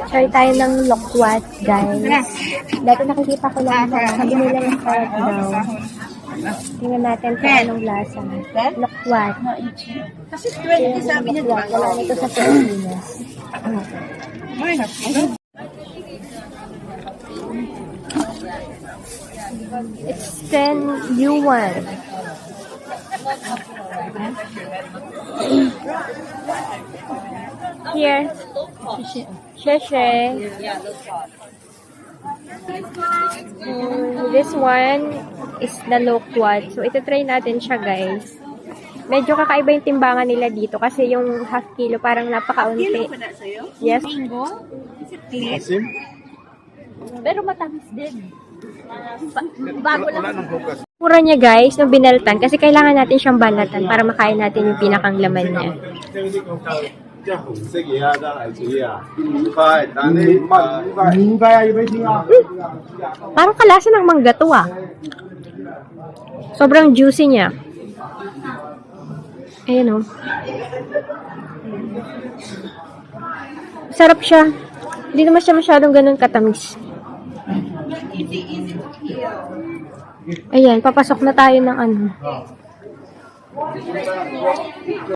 Try tayo ng lokwat, guys. Dati nakikita ko lang, sabi nila yung sarap daw. Tingnan natin kung anong lasa. Lokwat. Kasi 20 sabi niya, diba? Wala nito sa Pilipinas. It's 10 yuan. Here. Sheshe. This one is the lokwat. So, ito try natin siya, guys. Medyo kakaiba yung timbangan nila dito kasi yung half kilo parang napakaunti. Yes. Mango? Is it clean? Asim? Pero matamis din. Bago lang. Mura niya, guys, nung binaltan kasi kailangan natin siyang balatan para makain natin yung pinakang laman niya. Parang kalasa ng mangga to, ah. Sobrang juicy niya. Ayan, oh. Sarap siya. Hindi naman siya masyadong ganun katamis. Ayan, papasok na tayo ng ano.